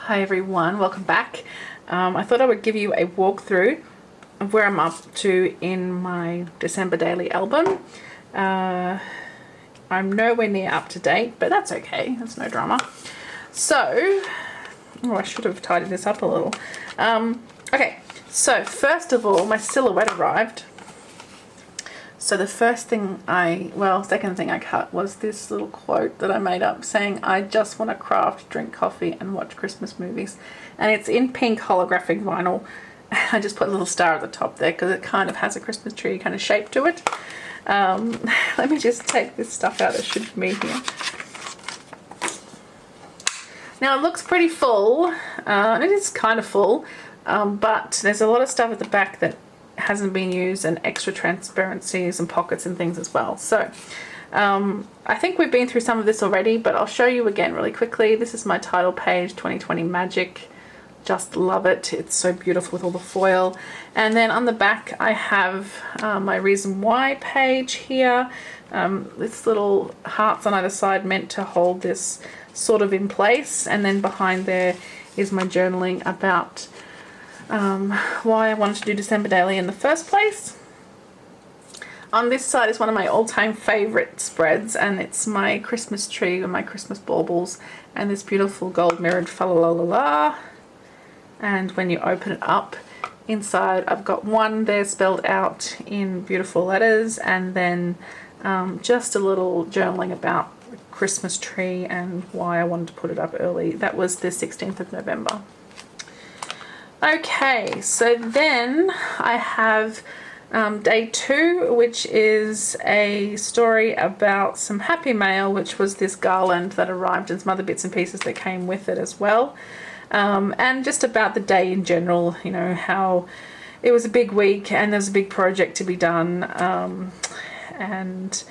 Hi everyone, welcome back. I thought I would give you a walkthrough of where I'm up to in my December daily album. I'm nowhere near up to date, but that's okay, that's no drama. So, I should have tidied this up a little. Okay, so first of all, my silhouette arrived. So the second thing I cut was this little quote that I made up saying, "I just want to craft, drink coffee and watch Christmas movies." And it's in pink holographic vinyl. I just put a little star at the top there because it kind of has a Christmas tree kind of shape to it. Let me just take this stuff out that should be here. Now it looks pretty full. It is kind of full, but there's a lot of stuff at the back that hasn't been used, and extra transparencies and pockets and things as well. So I think we've been through some of this already, but I'll show you again really quickly. This is my title page, 2020 Magic. Just love it. It's so beautiful with all the foil. And then on the back I have my reason why page here. This little hearts on either side meant to hold this sort of in place, and then behind there is my journaling about why I wanted to do December Daily in the first place. On this side is one of my all-time favorite spreads, and it's my Christmas tree with my Christmas baubles and this beautiful gold mirrored fa la la la la. And when you open it up, inside I've got one there spelled out in beautiful letters, and then just a little journaling about the Christmas tree and why I wanted to put it up early. That was the 16th of November. Okay, so then I have day 2, which is a story about some happy mail, which was this garland that arrived and some other bits and pieces that came with it as well. And just about the day in general, you know, how it was a big week and there's a big project to be done. And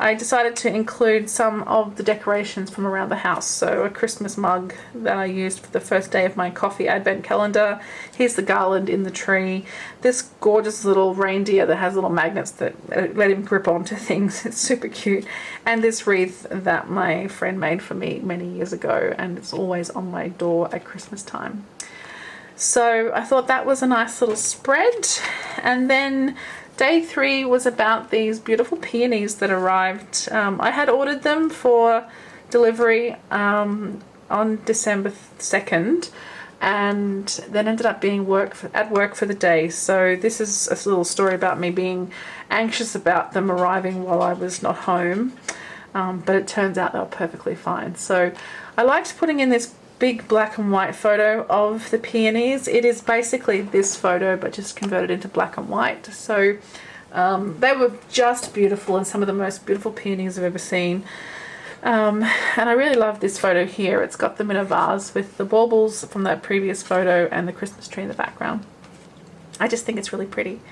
I decided to include some of the decorations from around the house. So a Christmas mug that I used for the first day of my coffee advent calendar. Here's the garland in the tree. This gorgeous little reindeer that has little magnets that let him grip onto things. It's super cute. And this wreath that my friend made for me many years ago, and it's always on my door at Christmas time. So I thought that was a nice little spread. And then day 3 was about these beautiful peonies that arrived. I had ordered them for delivery on December 2nd, and then ended up being at work for the day. So this is a little story about me being anxious about them arriving while I was not home, but it turns out they were perfectly fine. So I liked putting in this big black and white photo of the peonies. It is basically this photo but just converted into black and white. So they were just beautiful, and some of the most beautiful peonies I've ever seen. And I really love this photo here. It's got them in a vase with the baubles from that previous photo and the Christmas tree in the background. I just think it's really pretty.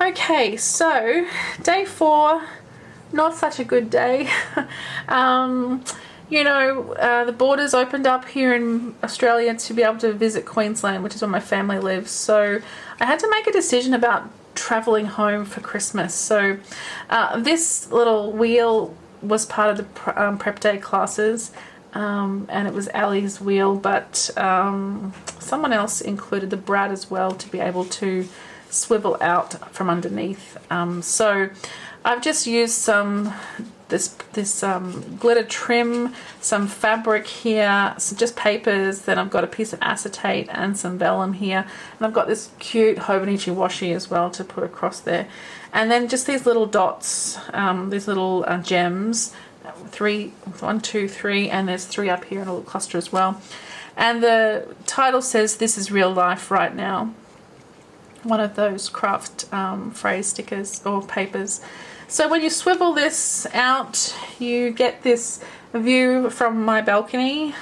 Okay, so day 4, not such a good day. You know, the borders opened up here in Australia to be able to visit Queensland, which is where my family lives. So I had to make a decision about travelling home for Christmas. So this little wheel was part of the prep day classes, and it was Ali's wheel, but someone else included the Brad as well to be able to swivel out from underneath. So I've just used this glitter trim, some fabric here, just papers, then I've got a piece of acetate and some vellum here, and I've got this cute Hobonichi washi as well to put across there, and then just these little dots, these little gems, 1, 2, 3, and there's 3 up here in a little cluster as well. And the title says, "This is real life right now." One of those craft phrase stickers or papers. So when you swivel this out, you get this view from my balcony.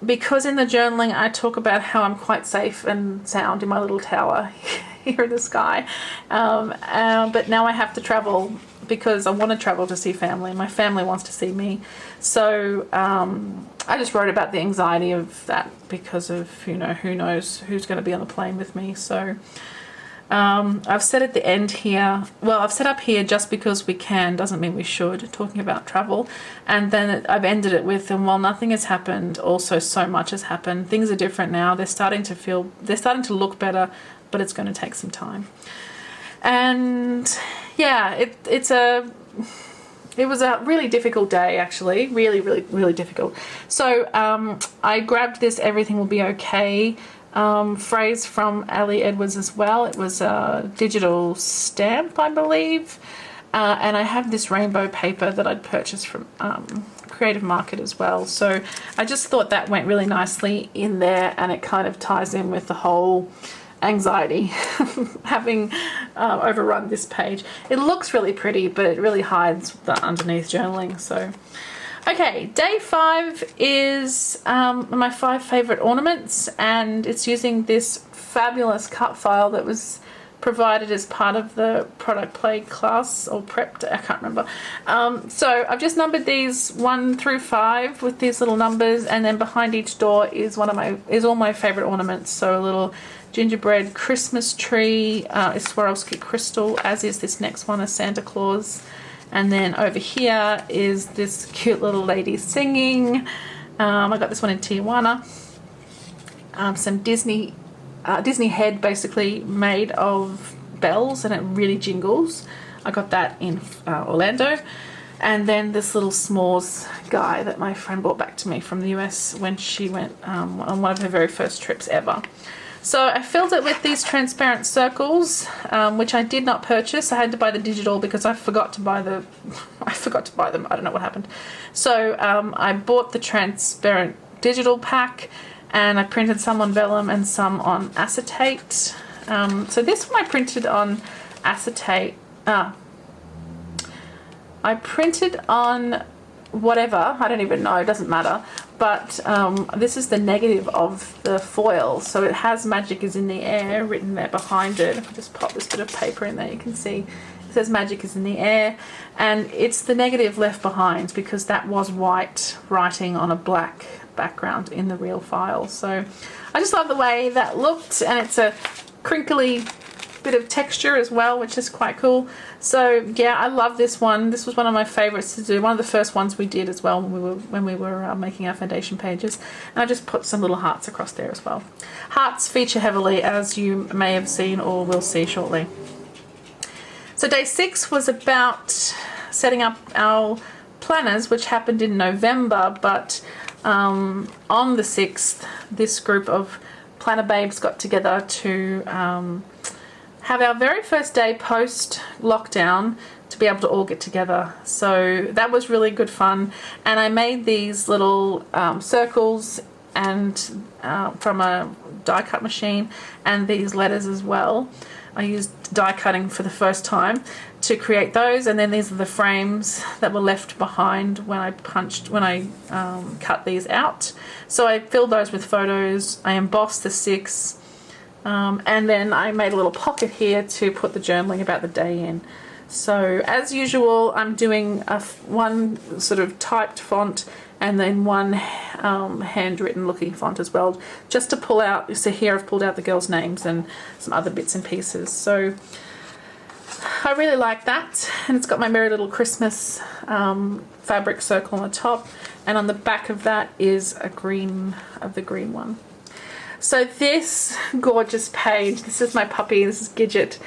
Because in the journaling I talk about how I'm quite safe and sound in my little tower here in the sky. But now I have to travel because I want to travel to see family. My family wants to see me. So I just wrote about the anxiety of that because of, you know, who knows who's going to be on the plane with me. So I've said at the end here, well, I've set up here just because we can, doesn't mean we should, talking about travel. And then I've ended it with, and while nothing has happened, also so much has happened. Things are different now. They're starting to look better, but it's going to take some time. And yeah, it was a really difficult day, actually. Really, really, really difficult. So I grabbed this Everything Will Be Okay phrase from Ali Edwards as well. It was a digital stamp, I believe. And I have this rainbow paper that I'd purchased from Creative Market as well. So I just thought that went really nicely in there, and it kind of ties in with the whole anxiety having overrun this page. It looks really pretty, but it really hides the underneath journaling. So okay, day 5 is my 5 favorite ornaments, and it's using this fabulous cut file that was provided as part of the product play class, or prepped, I can't remember. So I've just numbered these 1 through 5 with these little numbers, and then behind each door is all my favorite ornaments. So a little gingerbread Christmas tree, a Swarovski crystal, as is this next one, a Santa Claus. And then over here is this cute little lady singing. I got this one in Tijuana. Some Disney head, basically made of bells, and it really jingles. I got that in Orlando. And then this little s'mores guy that my friend brought back to me from the US when she went on one of her very first trips ever. So I filled it with these transparent circles, which I did not purchase. I had to buy the digital because I forgot to buy them. I don't know what happened. So I bought the transparent digital pack, and I printed some on vellum and some on acetate. So this one I printed on acetate. I printed on whatever, I don't even know, it doesn't matter. But this is the negative of the foil. So it has "Magic is in the air" written there behind it. If I just pop this bit of paper in there, you can see it says "Magic is in the air." And it's the negative left behind because that was white writing on a black background in the real file. So I just love the way that looked, and it's a crinkly bit of texture as well, which is quite cool. So yeah, I love this one. This was one of my favorites to do, one of the first ones we did as well when we were making our foundation pages. And I just put some little hearts across there as well. Hearts feature heavily, as you may have seen or will see shortly. So day 6 was about setting up our planners, which happened in November, but on the 6th this group of planner babes got together to have our very first day post lockdown to be able to all get together. So that was really good fun, and I made these little circles and from a die cut machine, and these letters as well. I used die cutting for the first time to create those, and then these are the frames that were left behind when I cut these out. So I filled those with photos. I embossed the 6. And then I made a little pocket here to put the journaling about the day in. So as usual, I'm doing one sort of typed font and then one handwritten looking font as well, just to pull out. So here I've pulled out the girls' names and some other bits and pieces. So I really like that, and it's got my Merry Little Christmas fabric circle on the top, and on the back of that is the green one. So this gorgeous page, this is my puppy, this is Gidget.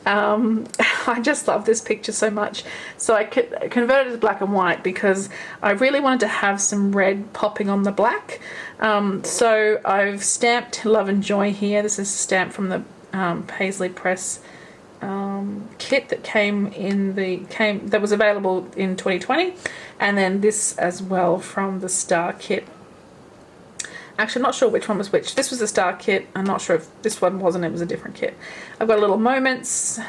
I just love this picture so much. So I converted it to black and white because I really wanted to have some red popping on the black. So I've stamped Love and Joy here. This is a stamp from the Paisley Press kit that was available in 2020, and then this as well from the Star kit. Actually, I'm not sure which one was which. This was the Star kit. I'm not sure if this one wasn't. It was a different kit. I've got a little Moments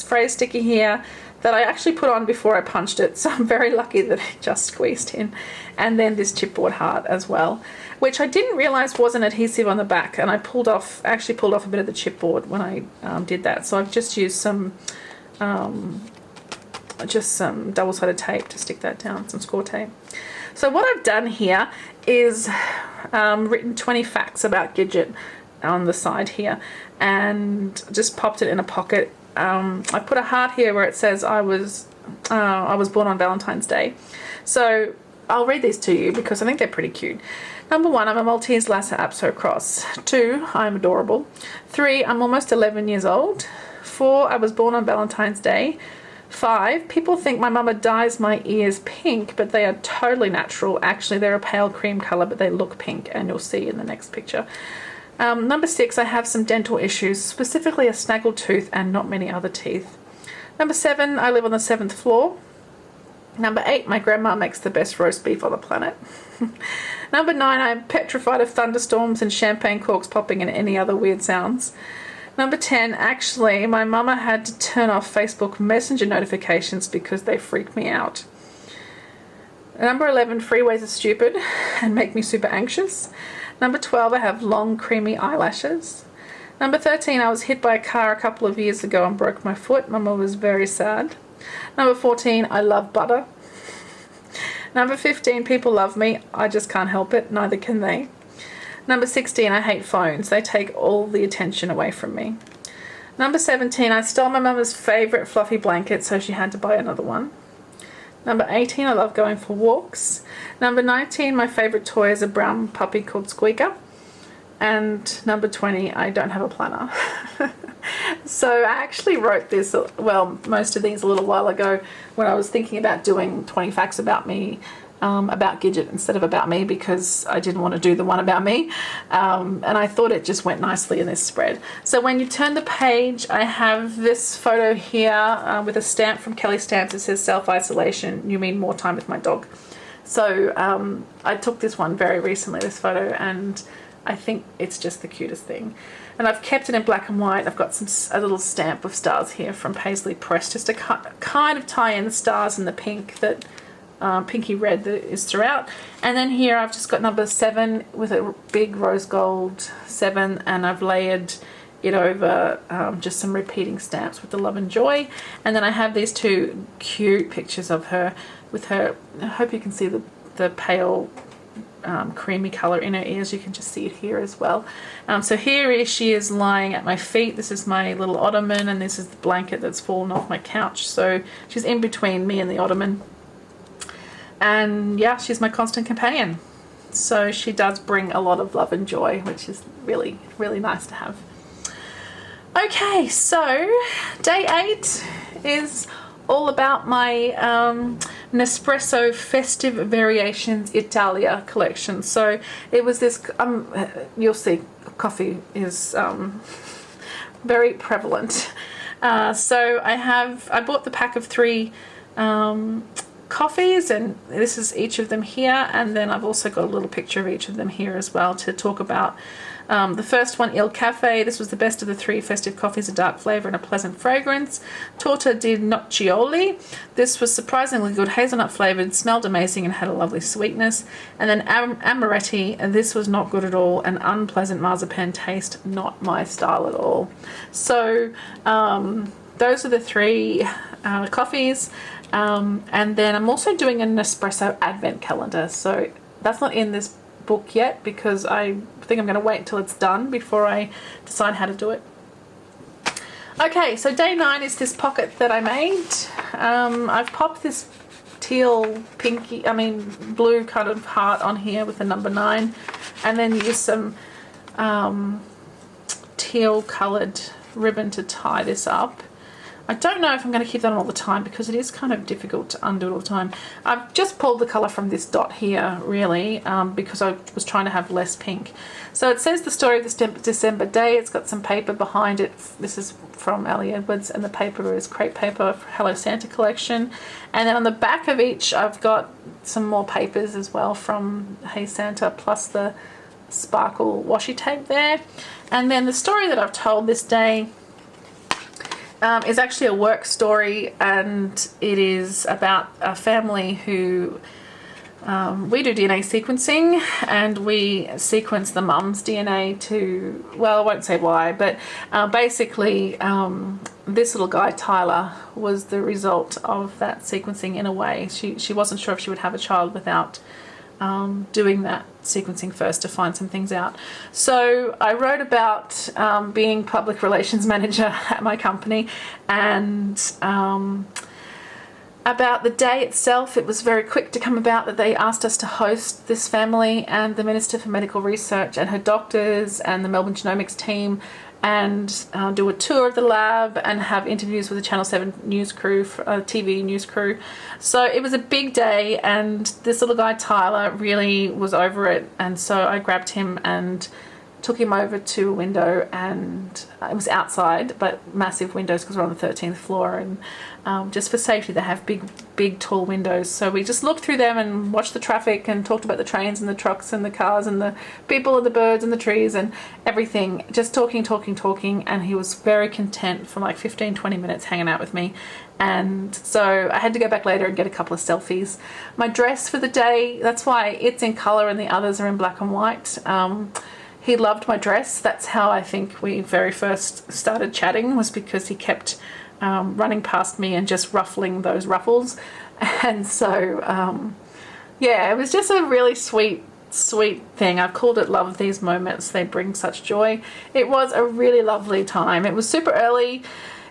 phrase sticker here that I actually put on before I punched it, so I'm very lucky that it just squeezed in. And then this chipboard heart as well, which I didn't realise was an adhesive on the back, and I actually pulled off a bit of the chipboard when I did that. So I've just used some double-sided tape to stick that down, some score tape. So what I've done here is written 20 facts about Gidget. on the side here, and just popped it in a pocket. I put a heart here where it says I was born on Valentine's Day. So I'll read these to you because I think they're pretty cute. Number 1, I'm a Maltese Lhasa Apso cross. 2, I'm adorable. 3, I'm almost 11 years old. 4, I was born on Valentine's Day. 5, people think my mama dyes my ears pink, but they are totally natural. Actually, they're a pale cream colour, but they look pink, and you'll see in the next picture. Number 6, I have some dental issues, specifically a snaggle tooth and not many other teeth. Number 7, I live on the 7th floor. Number 8, my grandma makes the best roast beef on the planet. Number 9, I'm petrified of thunderstorms and champagne corks popping and any other weird sounds. Number 10, actually, my mama had to turn off Facebook Messenger notifications because they freak me out. Number 11, freeways are stupid and make me super anxious. Number 12, I have long, creamy eyelashes. Number 13, I was hit by a car a couple of years ago and broke my foot. Mama was very sad. Number 14, I love butter. Number 15, people love me. I just can't help it. Neither can they. Number 16, I hate phones. They take all the attention away from me. Number 17, I stole my mama's favourite fluffy blanket, so she had to buy another one. Number 18, I love going for walks. Number 19, my favourite toy is a brown puppy called Squeaker. And number 20, I don't have a planner. So I actually wrote this, well, most of these a little while ago when I was thinking about doing 20 facts about me, about Gidget instead of about me, because I didn't want to do the one about me. And I thought it just went nicely in this spread. So when you turn the page, I have this photo here with a stamp from Kelly Stamps. It says self-isolation, you mean more time with my dog. So I took this one very recently, this photo, and I think it's just the cutest thing. And I've kept it in black and white. I've got a little stamp of stars here from Paisley Press, just to kind of tie in the stars and the pink, that pinky red that is throughout. And then here I've just got number 7 with a big rose gold 7, and I've layered it over just some repeating stamps with the love and joy. And then I have these 2 cute pictures of her with her, I hope you can see the pale creamy color in her ears. You can just see it here as well. So here she is lying at my feet. This is my little ottoman, and this is the blanket that's fallen off my couch. So she's in between me and the ottoman. And yeah, she's my constant companion. So she does bring a lot of love and joy, which is really, really nice to have. Okay, so day 8 is all about my Nespresso Festive Variations Italia collection. So it was this, you'll see coffee is very prevalent. So I bought the pack of 3 coffees, and this is each of them here, and then I've also got a little picture of each of them here as well to talk about. The first one, Il Cafe. This was the best of the 3 festive coffees, a dark flavour and a pleasant fragrance. Torta di Noccioli. This was surprisingly good, hazelnut flavoured, smelled amazing and had a lovely sweetness. And then Amaretti. This was not good at all, an unpleasant marzipan taste, not my style at all. So those are the 3 coffees. And then I'm also doing an Nespresso advent calendar. So that's not in this book yet because I think I'm going to wait until it's done before I decide how to do it. Okay, so day 9 is this pocket that I made. I've popped this blue kind of heart on here with the number 9, and then use some teal coloured ribbon to tie this up. I don't know if I'm going to keep that on all the time because it is kind of difficult to undo it all the time. I've just pulled the colour from this dot here, really, because I was trying to have less pink. So it says the story of this December day. It's got some paper behind it. This is from Ellie Edwards, and the paper is crepe paper for Hello Santa collection. And then on the back of each, I've got some more papers as well from Hey Santa, plus the sparkle washi tape there. And then the story that I've told this day is actually a work story, and it is about a family who we do DNA sequencing, and we sequence the mum's DNA to, well, I won't say why, but basically this little guy Tyler was the result of that sequencing in a way. She wasn't sure if she would have a child without doing that sequencing first to find some things out. So I wrote about being public relations manager at my company, and about the day itself. It was very quick to come about that they asked us to host this family and the Minister for Medical Research and her doctors and the Melbourne Genomics team, and do a tour of the lab and have interviews with the Channel 7 news crew, TV news crew. So it was a big day, and this little guy Tyler really was over it, and so I grabbed him and took him over to a window, and it was outside, but massive windows because we're on the 13th floor, and just for safety they have big tall windows. So we just looked through them and watched the traffic and talked about the trains and the trucks and the cars and the people and the birds and the trees and everything, just talking, and he was very content for like 15-20 minutes hanging out with me. And so I had to go back later and get a couple of selfies. My dress for the day, that's why it's in colour and the others are in black and white. He loved my dress. That's how I think we very first started chatting, was because he kept running past me and just ruffling those ruffles. And so, yeah, it was just a really sweet thing. I've called it Love These Moments. They bring such joy. It was a really lovely time. It was super early.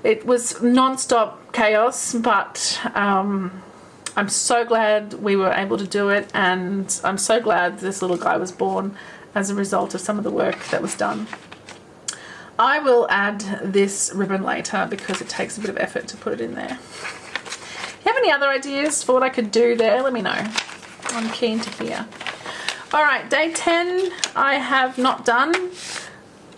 It was non-stop chaos, but I'm so glad we were able to do it, and I'm so glad this little guy was born as a result of some of the work that was done. I will add this ribbon later because it takes a bit of effort to put it in there. If you have any other ideas for what I could do there, let me know. I'm keen to hear. All right, day 10 I have not done.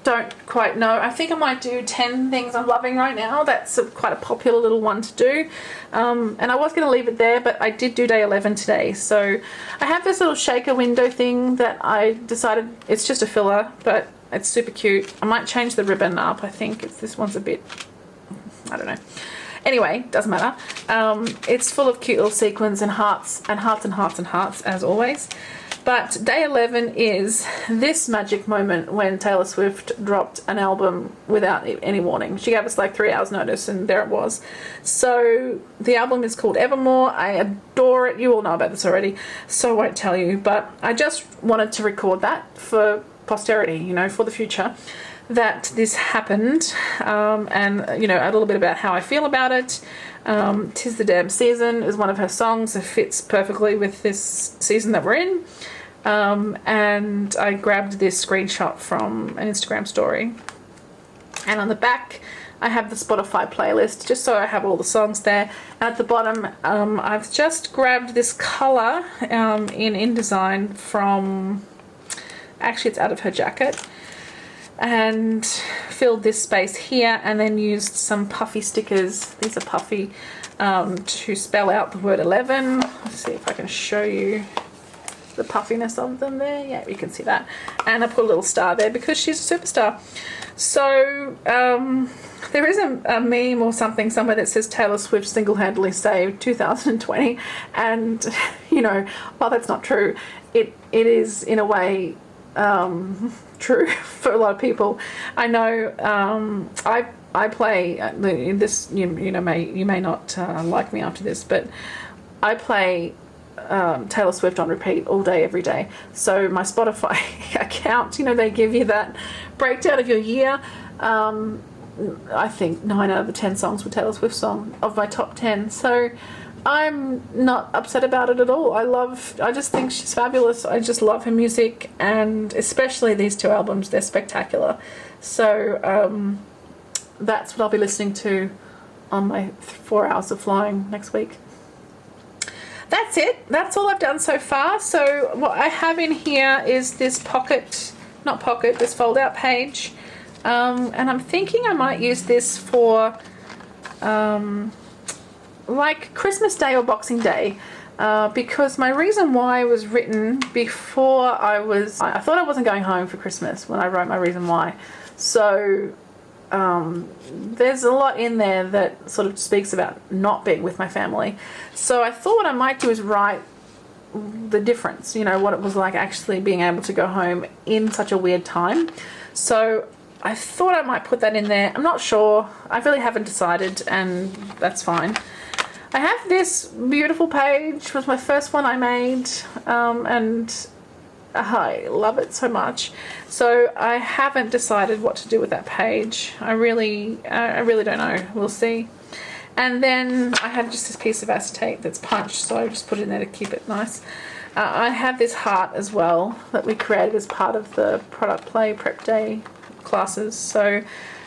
Don't quite know. I think I might do 10 things I'm loving right now. That's quite a popular little one to do. And I was going to leave it there, but I did do day 11 today. So I have this little shaker window thing that I decided, it's just a filler, but it's super cute. I might change the ribbon up. I think this one's a bit, I don't know. Anyway, doesn't matter. It's full of cute little sequins and hearts and hearts and hearts and hearts, as always. But day 11 is this magic moment when Taylor Swift dropped an album without any warning. She gave us like 3 hours notice, and there it was. So the album is called Evermore. I adore it. You all know about this already, so I won't tell you. But I just wanted to record that for posterity, you know, for the future, that this happened, and, you know, a little bit about how I feel about it. 'Tis the Damn Season is one of her songs. It fits perfectly with this season that we're in. And I grabbed this screenshot from an Instagram story. And on the back, I have the Spotify playlist, just so I have all the songs there. And at the bottom, I've just grabbed this colour in InDesign from, actually it's out of her jacket, and filled this space here, and then used some puffy stickers. These are puffy, to spell out the word 11. Let's see if I can show you the puffiness of them there. Yeah, you can see that. And I put a little star there because she's a superstar. So there is a meme or something somewhere that says Taylor Swift single-handedly saved 2020, and you know, while that's not true, it is in a way true for a lot of people. I know. I play this. You may not like me after this, but I play Taylor Swift on repeat all day, every day. So my Spotify account, you know, they give you that breakdown of your year. I think 9 out of the 10 songs were Taylor Swift song of my top 10. So I'm not upset about it at all. I just think she's fabulous. I just love her music, and especially these 2 albums. They're spectacular. So that's what I'll be listening to on my 4 hours of flying next week. That's it. That's all I've done so far. So what I have in here is this this fold-out page. And I'm thinking I might use this for like Christmas Day or Boxing Day, because my reason why was written before I thought I wasn't going home for Christmas when I wrote my reason why. So there's a lot in there that sort of speaks about not being with my family. So I thought what I might do is write the difference, you know, what it was like actually being able to go home in such a weird time. So I thought I might put that in there. I'm not sure. I really haven't decided, and that's fine. I have this beautiful page. It was my first one I made, and I love it so much. So I haven't decided what to do with that page. I really don't know. We'll see. And then I have just this piece of acetate that's punched, so I just put it in there to keep it nice. I have this heart as well that we created as part of the product play prep day classes. So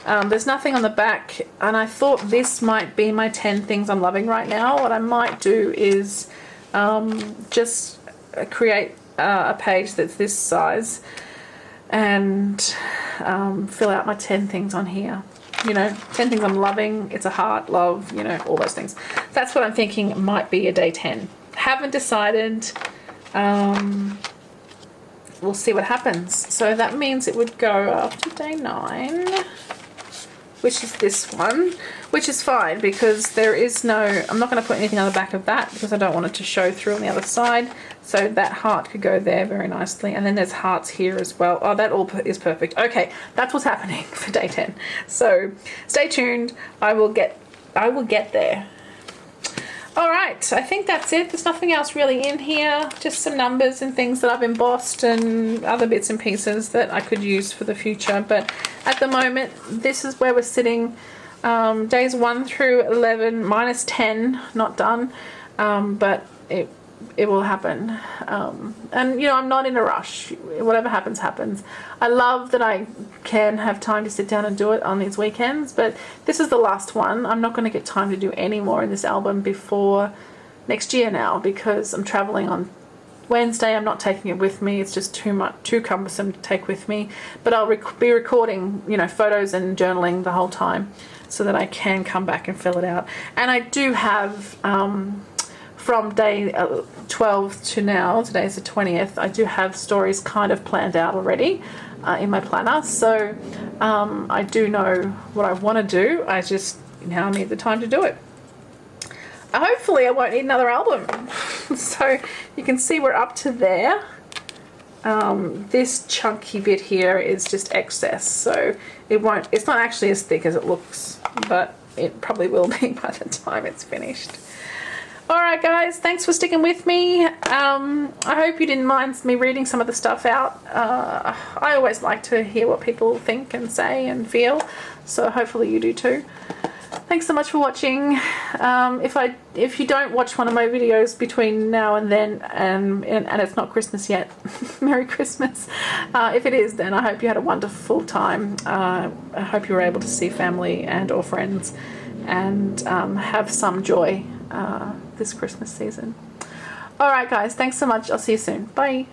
there's nothing on the back, and I thought this might be my 10 things I'm loving right now. What I might do is just create a page that's this size and fill out my 10 things on here. You know, 10 things I'm loving. It's a heart, love, you know, all those things. That's what I'm thinking might be a day 10. Haven't decided. We'll see what happens. So that means it would go after day 9, which is this one, which is fine because there is no, I'm not going to put anything on the back of that because I don't want it to show through on the other side. So that heart could go there very nicely. And then there's hearts here as well. Oh, that all is perfect. Okay, that's what's happening for day 10. So stay tuned. I will get there. All right, I think that's it. There's nothing else really in here. Just some numbers and things that I've embossed and other bits and pieces that I could use for the future. But at the moment, this is where we're sitting. Days 1 through 11, minus 10, not done. But it will happen. And, you know, I'm not in a rush. Whatever happens, happens. I love that I can have time to sit down and do it on these weekends, but this is the last one. I'm not going to get time to do any more in this album before next year now because I'm traveling on Wednesday. I'm not taking it with me. It's just too cumbersome to take with me. But I'll be recording, you know, photos and journaling the whole time so that I can come back and fill it out. And I do have... from day 12 to now, today's the 20th, I do have stories kind of planned out already in my planner. So I do know what I want to do. I just now need the time to do it. Hopefully I won't need another album. So you can see we're up to there. This chunky bit here is just excess. So it's not actually as thick as it looks, but it probably will be by the time it's finished. Alright guys, thanks for sticking with me. I hope you didn't mind me reading some of the stuff out. I always like to hear what people think and say and feel, so hopefully you do too. Thanks so much for watching. If you don't watch one of my videos between now and then, and it's not Christmas yet, Merry Christmas. If it is, then I hope you had a wonderful time. I hope you were able to see family and or friends and have some joy this Christmas season. Alright guys, thanks so much. I'll see you soon. Bye.